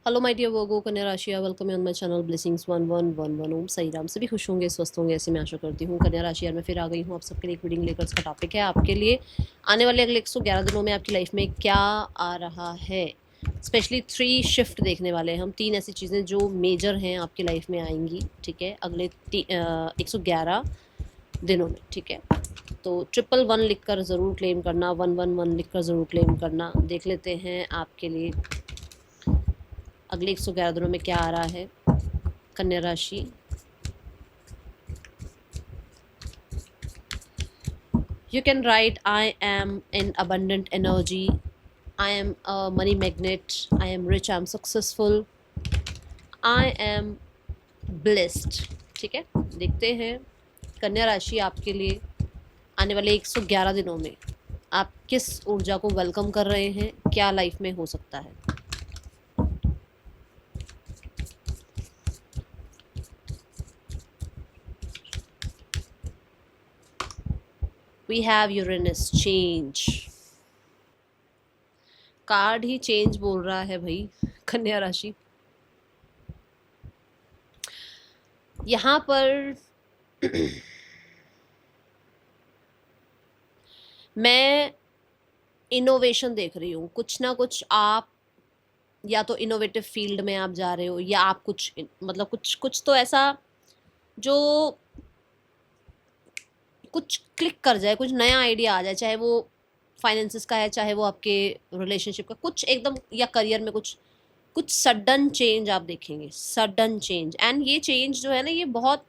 Hello my dear वर्गो, कन्या राशि, welcome on my channel blessings 1111। ओम सही राम। सभी खुश होंगे, स्वस्थ होंगे, ऐसे मैं आशा करती हूँ। कन्या राशि यार मैं फिर आ गई हूँ आप सबके लिए एक रीडिंग लेकर। इसका टॉपिक है आपके लिए आने वाले अगले 111 दिनों में आपकी लाइफ में क्या आ रहा है। स्पेशली 3 शिफ्ट देखने वाले हैं हम। 3 ऐसी चीज़ें जो मेजर हैं आपकी लाइफ में आएंगी, ठीक है, अगले 111 दिनों में, ठीक है। तो 111 लिख कर ज़रूर क्लेम करना, 111 लिख कर ज़रूर क्लेम करना। देख लेते हैं आपके लिए अगले 111 दिनों में क्या आ रहा है कन्या राशि। You can write, I am in abundant energy, I am a money magnet, I am rich, I am successful, I am blessed। ठीक है, देखते हैं कन्या राशि आपके लिए आने वाले 111 दिनों में आप किस ऊर्जा को वेलकम कर रहे हैं, क्या लाइफ में हो सकता है। We have Uranus change। Card he change बोल रहा है भाई कन्या राशि। यहाँ पर मैं इनोवेशन देख रही हूँ। कुछ ना कुछ आप या तो इनोवेटिव फील्ड में आप जा रहे हो, या आप कुछ मतलब कुछ कुछ तो ऐसा जो कुछ क्लिक कर जाए, कुछ नया आइडिया आ जाए, चाहे वो फाइनेंसिस का है, चाहे वो आपके रिलेशनशिप का, कुछ एकदम, या करियर में कुछ कुछ सडन चेंज आप देखेंगे, सडन चेंज। एंड ये चेंज जो है ना, ये बहुत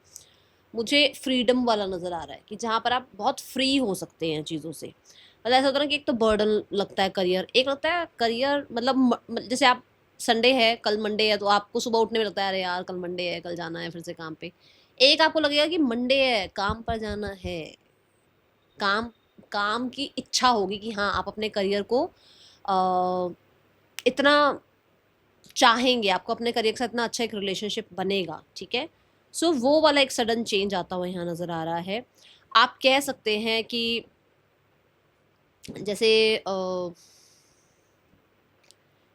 मुझे फ्रीडम वाला नज़र आ रहा है कि जहाँ पर आप बहुत फ्री हो सकते हैं चीज़ों से। मतलब ऐसा होता है ना कि एक तो बर्डन लगता है करियर, एक लगता है करियर मतलब जैसे आप संडे है, कल मंडे है, तो आपको सुबह उठने में लगता है अरे यार कल मंडे है, कल जाना है फिर से काम पे। एक आपको लगेगा कि मंडे है, काम पर जाना है, काम काम की इच्छा होगी कि हाँ आप अपने करियर को इतना चाहेंगे, आपको अपने करियर के साथ इतना अच्छा एक रिलेशनशिप बनेगा, ठीक है। सो वो वाला एक सडन चेंज आता हुआ यहाँ नज़र आ रहा है। आप कह सकते हैं कि जैसे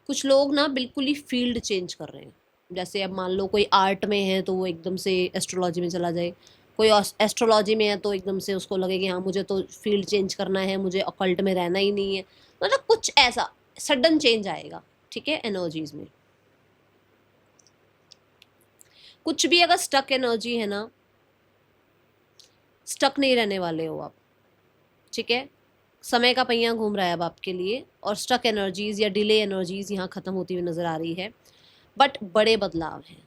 कुछ लोग ना बिल्कुल ही फील्ड चेंज कर रहे हैं। जैसे अब मान लो कोई आर्ट में है तो वो एकदम से एस्ट्रोलॉजी में चला जाए, कोई एस्ट्रोलॉजी में है तो एकदम से उसको लगे कि हाँ मुझे तो फील्ड चेंज करना है, मुझे ऑकल्ट में रहना ही नहीं है। मतलब कुछ ऐसा सडन चेंज आएगा, ठीक है, एनर्जीज में। कुछ भी अगर स्टक एनर्जी है ना, स्टक नहीं रहने वाले हो आप, ठीक है। समय का पहिया घूम रहा है अब आपके लिए, और स्टक एनर्जीज या डिले एनर्जीज यहाँ ख़त्म होती हुई नज़र आ रही है। बट बड़े बदलाव हैं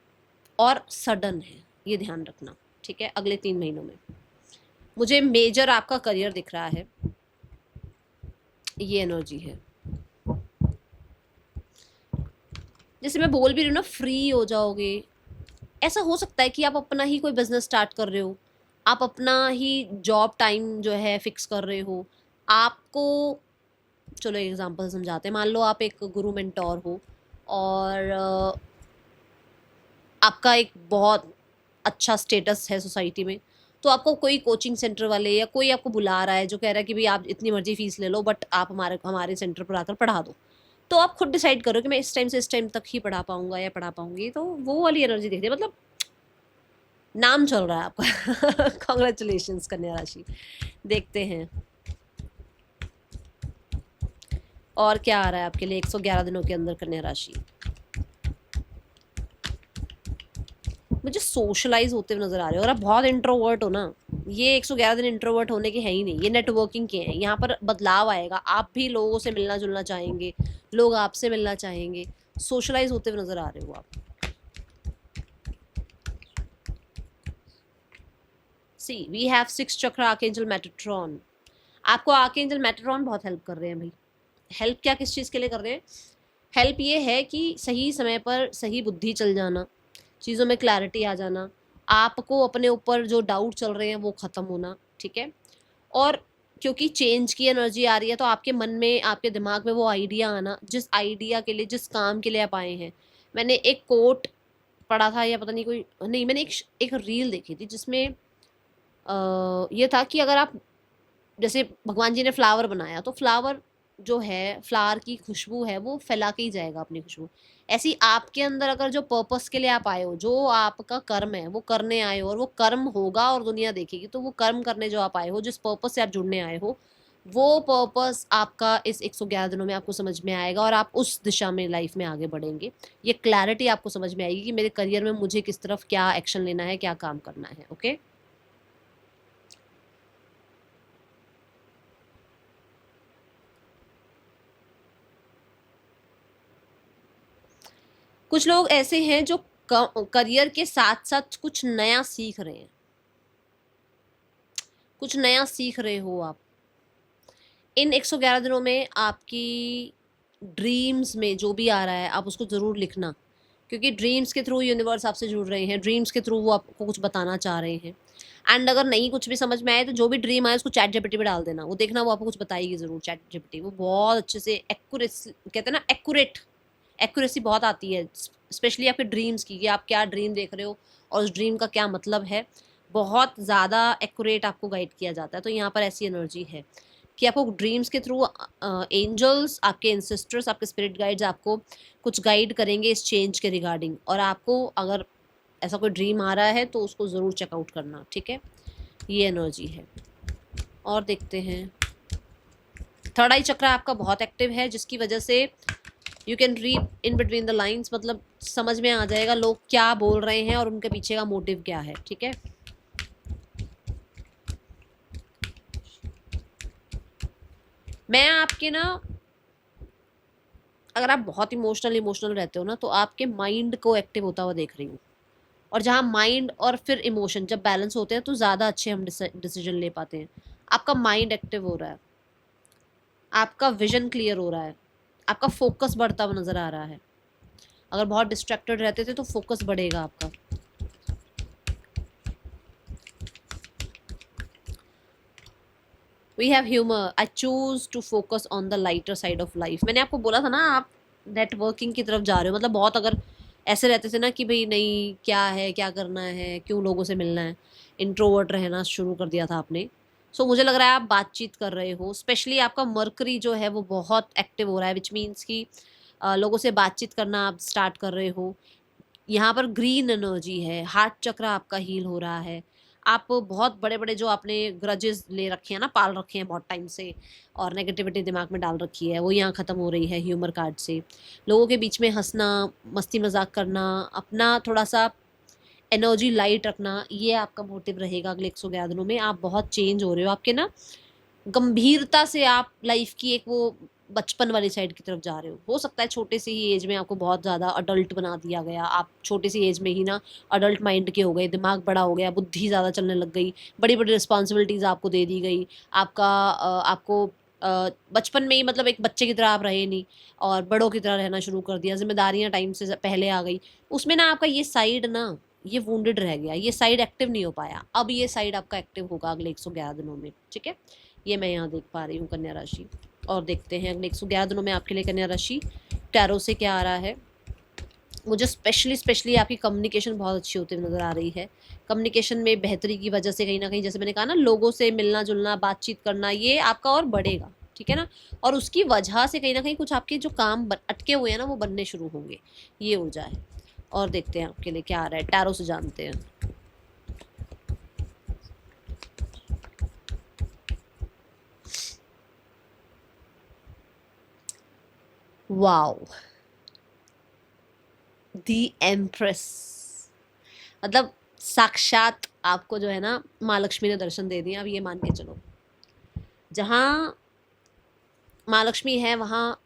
और सडन है, ये ध्यान रखना, ठीक है। अगले 3 महीनों में मुझे मेजर आपका करियर दिख रहा है, ये एनर्जी है। जैसे मैं बोल भी रही हूँ ना, फ्री हो जाओगे। ऐसा हो सकता है कि आप अपना ही कोई बिजनेस स्टार्ट कर रहे हो, आप अपना ही जॉब टाइम जो है फिक्स कर रहे हो। आपको चलो एक एग्जांपल समझाते हैं। मान लो आप एक गुरु मेंटोर हो, और आपका एक बहुत अच्छा स्टेटस है सोसाइटी में, तो आपको कोई कोचिंग सेंटर वाले या कोई आपको बुला रहा है जो कह रहा है कि भाई आप इतनी मर्जी फीस ले लो, बट आप हमारे हमारे सेंटर पर आकर पढ़ा दो। तो आप खुद डिसाइड करो कि मैं इस टाइम से इस टाइम तक ही पढ़ा पाऊंगा या पढ़ा पाऊंगी। तो वो वाली एनर्जी देखते हैं, मतलब नाम चल रहा है आपका कॉन्ग्रेचुलेशंस कन्या राशि। देखते हैं और क्या आ रहा है आपके लिए 111 दिनों के अंदर कन्या राशि। मुझे सोशलाइज होते हुए नजर आ रहे हो, और आप बहुत इंट्रोवर्ट हो ना, ये 111 दिन इंट्रोवर्ट होने के है ही नहीं, ये नेटवर्किंग के हैं। यहाँ पर बदलाव आएगा, आप भी लोगों से मिलना जुलना चाहेंगे, लोग आपसे मिलना चाहेंगे, सोशलाइज होते हुए नजर आ रहे हो आप। सी वी हैव 6 चक्र आर्कएंजल मेटाट्रॉन। आपको आर्कएंजल मेटाट्रॉन बहुत हेल्प कर रहे हैं भाई। हेल्प क्या, किस चीज़ के लिए कर रहे हैं? हेल्प ये है कि सही समय पर सही बुद्धि चल जाना, चीज़ों में क्लैरिटी आ जाना, आपको अपने ऊपर जो डाउट चल रहे हैं वो ख़त्म होना, ठीक है। और क्योंकि चेंज की एनर्जी आ रही है, तो आपके मन में, आपके दिमाग में वो आइडिया आना, जिस आइडिया के लिए, जिस काम के लिए आप आए हैं। मैंने एक कोट पढ़ा था, या पता नहीं कोई, नहीं, मैंने एक रील देखी थी जिसमें ये था कि अगर आप, जैसे भगवान जी ने फ्लावर बनाया, तो फ्लावर जो है फ्लावर की खुशबू है वो फैला के ही जाएगा अपनी खुशबू। ऐसी आपके अंदर अगर जो पर्पस के लिए आप आए हो, जो आपका कर्म है वो करने आए हो, और वो कर्म होगा और दुनिया देखेगी, तो वो कर्म करने जो आप आए हो, जिस पर्पस से आप जुड़ने आए हो, वो पर्पस आपका इस 111 दिनों में आपको समझ में आएगा और आप उस दिशा में लाइफ में आगे बढ़ेंगे। ये क्लैरिटी आपको समझ में आएगी कि मेरे करियर में मुझे किस तरफ क्या एक्शन लेना है, क्या काम करना है। ओके, कुछ लोग ऐसे हैं जो करियर के साथ साथ कुछ नया सीख रहे हैं, कुछ नया सीख रहे हो आप। इन 111 दिनों में आपकी ड्रीम्स में जो भी आ रहा है आप उसको ज़रूर लिखना, क्योंकि ड्रीम्स के थ्रू यूनिवर्स आपसे जुड़ रहे हैं, ड्रीम्स के थ्रू वो आपको कुछ बताना चाह रहे हैं। एंड अगर नहीं कुछ भी समझ में आए तो जो भी ड्रीम आए उसको चैट जीपीटी पे डाल देना, वो देखना वो आपको कुछ बताएगी ज़रूर। चैट जीपीटी वो बहुत अच्छे से एक्यूरेसी, कहते हैं ना एक्यूरेट, एक्यूरेसी बहुत आती है, स्पेशली आपके ड्रीम्स की, कि आप क्या ड्रीम देख रहे हो और उस ड्रीम का क्या मतलब है। बहुत ज़्यादा एक्यूरेट आपको गाइड किया जाता है। तो यहाँ पर ऐसी एनर्जी है कि आपको ड्रीम्स के थ्रू एंजल्स, आपके इंसिस्टर्स, आपके स्पिरिट गाइड्स आपको कुछ गाइड करेंगे इस चेंज के रिगार्डिंग। और आपको अगर ऐसा कोई ड्रीम आ रहा है तो उसको ज़रूर चेकआउट करना, ठीक है। ये एनर्जी है। और देखते हैं, थर्ड आई चक्र आपका बहुत एक्टिव है, जिसकी वजह से you can read in between the lines, मतलब समझ में आ जाएगा लोग क्या बोल रहे हैं और उनके पीछे का मोटिव क्या है, ठीक है। मैं आपके ना, अगर आप बहुत इमोशनल रहते हो ना, तो आपके माइंड को एक्टिव होता हुआ देख रही हूँ। और जहाँ माइंड और फिर इमोशन जब बैलेंस होते हैं तो ज़्यादा अच्छे हम डिसीजन ले पाते हैं। आपका माइंड एक्टिव हो रहा है, आपका विजन क्लियर हो रहा है, आपका फोकस बढ़ता हुआ नज़र आ रहा है। अगर बहुत डिस्ट्रैक्टेड रहते थे तो फोकस बढ़ेगा आपका। We have humour, I choose to focus on the lighter side of life. मैंने आपको बोला था ना आप नेटवर्किंग की तरफ जा रहे हो, मतलब बहुत अगर ऐसे रहते थे ना कि भाई नहीं क्या है, क्या करना है, क्यों लोगों से मिलना है, इंट्रोवर्ट रहना शुरू कर दिया था आपने। सो मुझे लग रहा है आप बातचीत कर रहे हो, स्पेशली आपका मर्करी जो है वो बहुत एक्टिव हो रहा है, विच मीन्स कि लोगों से बातचीत करना आप स्टार्ट कर रहे हो। यहाँ पर ग्रीन एनर्जी है, हार्ट चक्र आपका हील हो रहा है। आप बहुत बड़े बड़े जो आपने ग्रजेस ले रखे हैं ना, पाल रखे हैं बहुत टाइम से, और नेगेटिविटी दिमाग में डाल रखी है, वो यहाँ ख़त्म हो रही है ह्यूमर कार्ड से। लोगों के बीच में हंसना, मस्ती मजाक करना, अपना थोड़ा सा एनर्जी लाइट रखना, ये आपका मोटिव रहेगा अगले 111 दिनों में। आप बहुत चेंज हो रहे हो, आपके ना गंभीरता से आप लाइफ की एक वो बचपन वाली साइड की तरफ जा रहे हो सकता है छोटे सी ही एज में आपको बहुत ज़्यादा अडल्ट बना दिया गया, आप छोटी सी एज में ही ना अडल्ट माइंड के हो गए, दिमाग बड़ा हो गया, बुद्धि ज़्यादा चलने लग गई, बड़ी बड़ी रिस्पॉन्सिबिलिटीज़ आपको दे दी गई। आपको बचपन में ही मतलब एक बच्चे की तरह आप रहे नहीं, और बड़ों की तरह रहना शुरू कर दिया, जिम्मेदारियां टाइम से पहले आ गई। उसमें ना आपका ये साइड ना, ये वुंडेड रह गया, ये साइड एक्टिव नहीं हो पाया। अब ये साइड आपका एक्टिव होगा अगले 111 दिनों में, ठीक है। ये मैं यहाँ देख पा रही हूँ कन्या राशि। और देखते हैं अगले 111 दिनों में आपके लिए कन्या राशि टैरो से क्या आ रहा है। मुझे स्पेशली आपकी कम्युनिकेशन बहुत अच्छी होती हुई नज़र आ रही है। कम्युनिकेशन में बेहतरी की वजह से कहीं ना कहीं, जैसे मैंने कहा ना, लोगों से मिलना जुलना, बातचीत करना, ये आपका और बढ़ेगा, ठीक है ना। और उसकी वजह से कहीं ना कहीं कुछ आपके जो काम अटके हुए हैं ना, वो बनने शुरू होंगे, ये ऊर्जा है। और देखते हैं आपके लिए क्या आ रहा है, टैरो से जानते हैं। वाओ, दी एम्प्रेस, मतलब साक्षात आपको जो है ना माँ लक्ष्मी ने दर्शन दे दिया। अब ये मान के चलो, जहाँ माँ लक्ष्मी है वहाँ,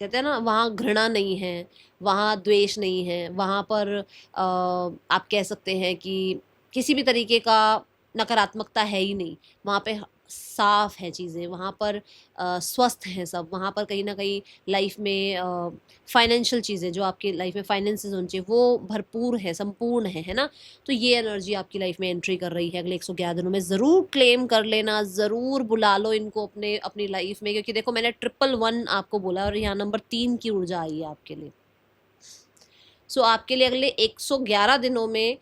कहते हैं ना, वहाँ घृणा नहीं है, वहाँ द्वेष नहीं है, वहाँ पर आप कह सकते हैं कि किसी भी तरीके का नकारात्मकता है ही नहीं। वहाँ पे साफ है चीज़ें, वहाँ पर स्वस्थ हैं सब, वहाँ पर कहीं ना कहीं लाइफ में फाइनेंशियल चीज़ें, जो आपकी लाइफ में फाइनेंसेस होनी चाहिए, वो भरपूर है, संपूर्ण है ना। तो ये एनर्जी आपकी लाइफ में एंट्री कर रही है अगले 111 दिनों में। ज़रूर क्लेम कर लेना, ज़रूर बुला लो इनको अपनी लाइफ में, क्योंकि देखो मैंने 111 आपको बोला और यहाँ नंबर 3 की ऊर्जा आई है आपके लिए। सो आपके लिए अगले 111 दिनों में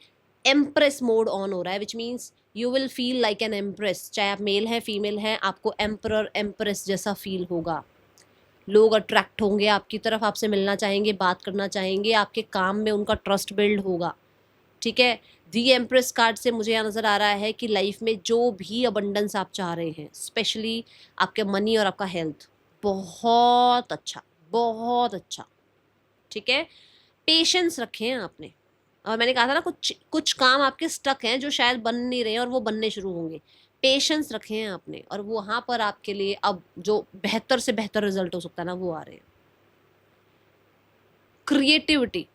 एम्प्रेस मोड ऑन हो रहा है, which means you will feel like an empress. चाहे आप मेल हैं फीमेल हैं, आपको एम्परर एम्प्रेस जैसा फील होगा। लोग अट्रैक्ट होंगे आपकी तरफ, आपसे मिलना चाहेंगे, बात करना चाहेंगे, आपके काम में उनका ट्रस्ट बिल्ड होगा, ठीक है। दी एम्प्रेस कार्ड से मुझे यहाँ नज़र आ रहा है कि लाइफ में जो भी अबंडेंस आप चाह रहे हैं, स्पेशली आपके मनी और आपका हेल्थ, बहुत अच्छा, बहुत अच्छा, ठीक है। पेशेंस रखे हैं आपने, और मैंने कहा था ना कुछ कुछ काम आपके स्टक हैं जो शायद बन नहीं रहे हैं और वो बनने शुरू होंगे। पेशेंस रखे हैं आपने, और वहाँ पर आपके लिए अब जो बेहतर से बेहतर रिजल्ट हो सकता है ना, वो आ रहे हैं। क्रिएटिविटी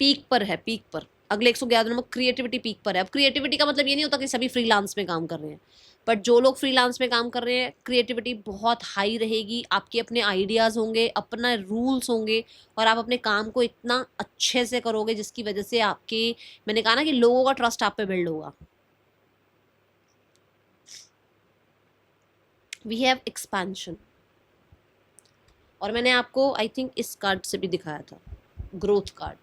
पीक पर है, पीक पर। अगले 111 दिनों में क्रिएटिविटी पीक पर है। अब क्रिएटिविटी का मतलब ये नहीं होता कि सभी फ्रीलांस में काम कर रहे हैं, बट जो लोग फ्रीलांस में काम कर रहे हैं, क्रिएटिविटी बहुत हाई रहेगी, आपके अपने आइडियाज़ होंगे, अपना रूल्स होंगे, और आप अपने काम को इतना अच्छे से करोगे जिसकी वजह से आपके, मैंने कहा ना कि लोगों का ट्रस्ट आप पे बिल्ड होगा। वी हैव एक्सपेंशन, और मैंने आपको आई थिंक इस कार्ड से भी दिखाया था, ग्रोथ कार्ड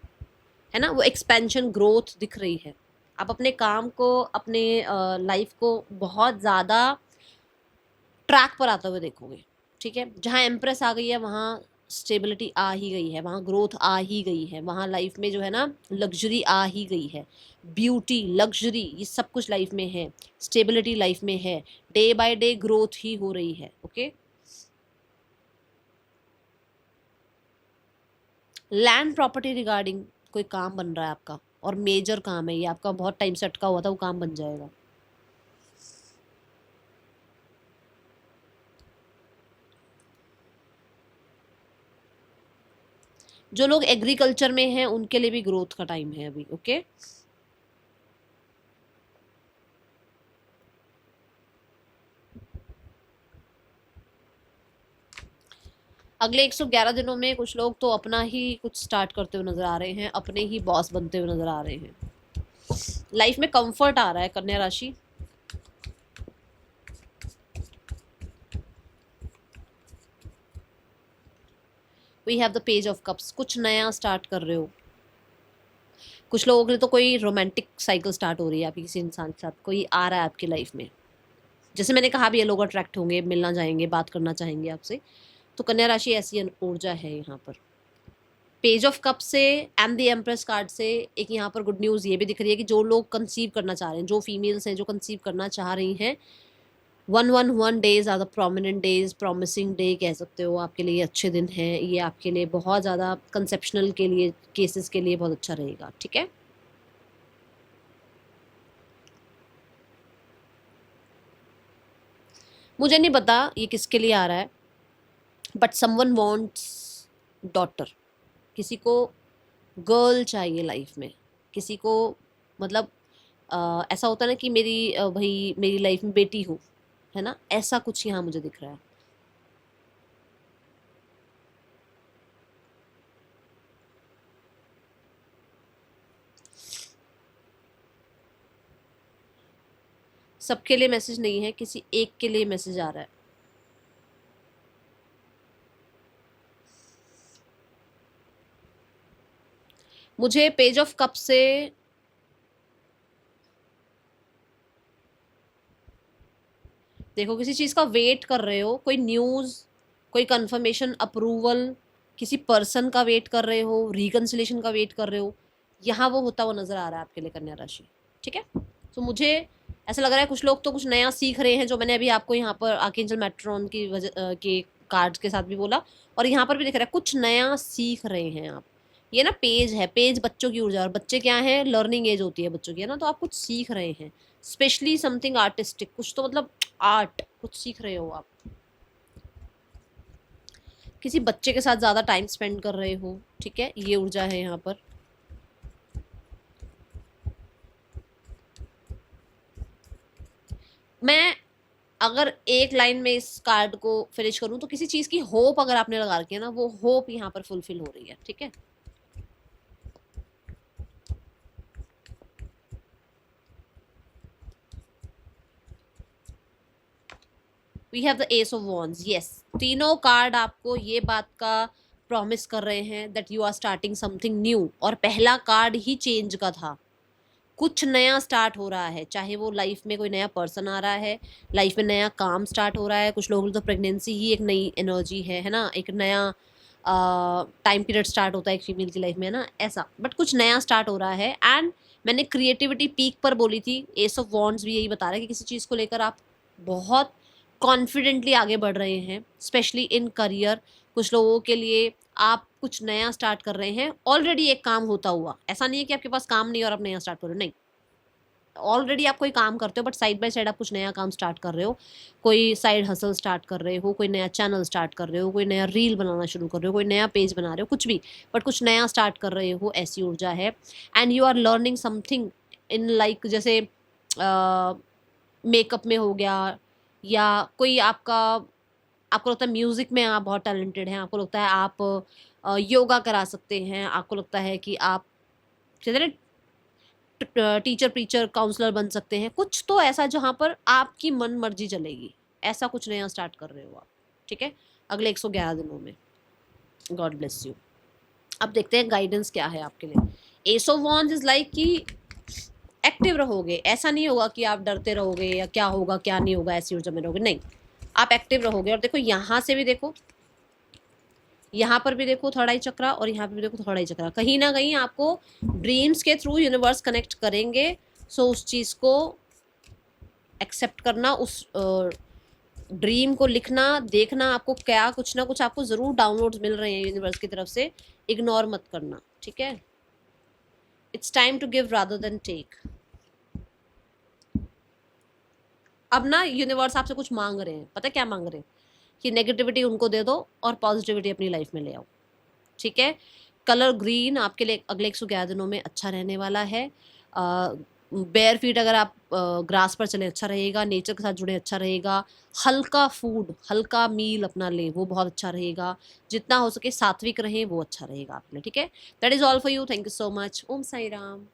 है ना, वो एक्सपेंशन ग्रोथ दिख रही है। आप अपने काम को, अपने लाइफ को बहुत ज़्यादा ट्रैक पर आता हुए देखोगे, ठीक है। जहाँ एम्प्रेस आ गई है वहाँ स्टेबिलिटी आ ही गई है, वहाँ ग्रोथ आ ही गई है, वहाँ लाइफ में जो है ना लग्जरी आ ही गई है, ब्यूटी, लग्जरी, ये सब कुछ लाइफ में है, स्टेबिलिटी लाइफ में है, डे बाय डे ग्रोथ ही हो रही है, ओके। लैंड प्रॉपर्टी रिगार्डिंग कोई काम बन रहा है आपका, और मेजर काम है ये आपका, बहुत टाइम से अटका हुआ था, वो काम बन जाएगा। जो लोग एग्रीकल्चर में हैं उनके लिए भी ग्रोथ का टाइम है अभी, ओके। अगले 111 दिनों में कुछ लोग तो अपना ही कुछ स्टार्ट करते हुए नजर आ रहे हैं, अपने ही बॉस बनते हुए नजर आ रहे हैं, लाइफ में कंफर्ट आ रहा है कन्या राशि। We have the page of cups, कुछ नया स्टार्ट कर रहे हो। कुछ लोगों के लिए तो कोई रोमांटिक साइकिल स्टार्ट हो रही है आपकी, किसी इंसान के साथ कोई आ रहा है आपकी लाइफ में, जैसे मैंने कहा भी, ये लोग अट्रैक्ट होंगे, मिलना चाहेंगे, बात करना चाहेंगे आपसे, तो कन्या राशि ऐसी ऊर्जा है यहाँ पर। पेज ऑफ कप से एंड द एम्प्रेस कार्ड से एक यहाँ पर गुड न्यूज़ ये भी दिख रही है कि जो लोग कंसीव करना चाह रहे हैं, जो फीमेल्स हैं जो कंसीव करना चाह रही हैं, 111 days are the prominent days, promising day कह सकते हो, आपके लिए अच्छे दिन हैं ये, आपके लिए बहुत ज़्यादा कंसेप्शनल के लिए, केसेस के लिए बहुत अच्छा रहेगा, ठीक है। मुझे नहीं पता ये किसके लिए आ रहा है, बट समवन वांट्स डॉटर, किसी को गर्ल चाहिए लाइफ में, किसी को, मतलब ऐसा होता है ना कि मेरी भाई मेरी लाइफ में बेटी हो, है ना, ऐसा कुछ यहाँ मुझे दिख रहा है। सबके लिए मैसेज नहीं है, किसी एक के लिए मैसेज आ रहा है। मुझे पेज ऑफ कप से देखो, किसी चीज़ का वेट कर रहे हो, कोई न्यूज़, कोई कंफर्मेशन, अप्रूवल, किसी पर्सन का वेट कर रहे हो, रिकन्सिलेशन का वेट कर रहे हो, यहाँ वो होता हुआ नजर आ रहा है आपके लिए कन्या राशि, ठीक है। तो मुझे ऐसा लग रहा है कुछ लोग तो कुछ नया सीख रहे हैं, जो मैंने अभी आपको यहाँ पर आर्कएंजल मेट्रॉन की वजह के कार्ड्स के साथ भी बोला, और यहाँ पर भी दिख रहा है कुछ नया सीख रहे हैं आप। ये ना पेज है, पेज बच्चों की ऊर्जा, और बच्चे क्या है, लर्निंग एज होती है बच्चों की, है ना, तो आप कुछ सीख रहे हैं, स्पेशली समथिंग आर्टिस्टिक, कुछ तो मतलब आर्ट कुछ सीख रहे हो आप, किसी बच्चे के साथ ज़्यादा टाइम स्पेंड कर रहे हो, ठीक है, ये ऊर्जा है यहाँ पर। मैं अगर एक लाइन में इस कार्ड को फिनिश करूं तो किसी चीज़ की होप अगर आपने लगा रखी है ना, वो होप यहाँ पर फुलफिल हो रही है, ठीक है। We have the ace of wands, yes, तीनों कार्ड आपको ये बात का प्रॉमिस कर रहे हैं that you are starting something new, और पहला कार्ड ही चेंज का था, कुछ नया स्टार्ट हो रहा है, चाहे वो लाइफ में कोई नया पर्सन आ रहा है, लाइफ में नया काम स्टार्ट हो रहा है। कुछ लोगों तो प्रेगनेंसी ही एक नई एनर्जी है ना, एक नया टाइम पीरियड स्टार्ट होता है एक फीमेल की लाइफ में, है ना, ऐसा। बट कुछ नया स्टार्ट हो रहा है। एंड मैंने क्रिएटिविटी पीक पर बोली थी, एस ऑफ वॉन्ड्स भी यही बता रहा है कि किसी चीज़ को लेकर आप बहुत कॉन्फिडेंटली आगे बढ़ रहे हैं, स्पेशली इन करियर। कुछ लोगों के लिए आप कुछ नया स्टार्ट कर रहे हैं, ऑलरेडी एक काम होता हुआ। ऐसा नहीं है कि आपके पास काम नहीं है और आप नया स्टार्ट कर रहे हो, नहीं, ऑलरेडी आप कोई काम करते हो, बट साइड बाय साइड आप कुछ नया काम स्टार्ट कर रहे हो। कोई साइड हसल स्टार्ट कर रहे हो, कोई नया चैनल स्टार्ट कर रहे हो, कोई नया रील बनाना शुरू कर रहे हो, कोई नया पेज बना रहे हो, कुछ भी, बट कुछ नया स्टार्ट कर रहे हो, ऐसी ऊर्जा है। And you are learning something in like, जैसे मेकअप में हो गया, या कोई आपको लगता है म्यूज़िक में आप बहुत टैलेंटेड हैं, आपको लगता है आप योगा करा सकते हैं, आपको लगता है कि आप कहते हैं ना टीचर, प्रीचर, काउंसलर बन सकते हैं। कुछ तो ऐसा जहाँ पर आपकी मन मर्जी चलेगी, ऐसा कुछ नया स्टार्ट कर रहे हो आप, ठीक है, अगले 111 दिनों में। God bless you. अब देखते हैं गाइडेंस क्या है आपके लिए। S of wands is like कि एक्टिव रहोगे, ऐसा नहीं होगा कि आप डरते रहोगे या क्या होगा क्या नहीं होगा ऐसी ऊर्जा में रहोगे, नहीं, आप एक्टिव रहोगे। और देखो यहाँ से भी देखो, यहाँ पर भी देखो थर्ड आई चक्रा, और यहाँ पर भी देखो थर्ड आई चक्रा। कहीं ना कहीं आपको ड्रीम्स के थ्रू यूनिवर्स कनेक्ट करेंगे। सो उस चीज़ को एक्सेप्ट करना, उस ड्रीम को लिखना, देखना, आपको क्या कुछ ना कुछ आपको ज़रूर डाउनलोड्स मिल रहे हैं यूनिवर्स की तरफ से, इग्नोर मत करना, ठीक है। It's time to give rather than take. अब ना यूनिवर्स आपसे कुछ मांग रहे हैं, पता है क्या मांग रहे हैं, कि नेगेटिविटी उनको दे दो और पॉजिटिविटी अपनी लाइफ में ले आओ, ठीक है। कलर ग्रीन आपके लिए अगले 111 दिनों में अच्छा रहने वाला है। बेयर फीट अगर आप ग्रास पर चले अच्छा रहेगा, नेचर के साथ जुड़े अच्छा रहेगा। हल्का फूड, हल्का मील अपना लें, वो बहुत अच्छा रहेगा। जितना हो सके सात्विक रहें, वो अच्छा रहेगा आपके लिए, ठीक है। That is all for you. Thank you so much. Om Sai Ram.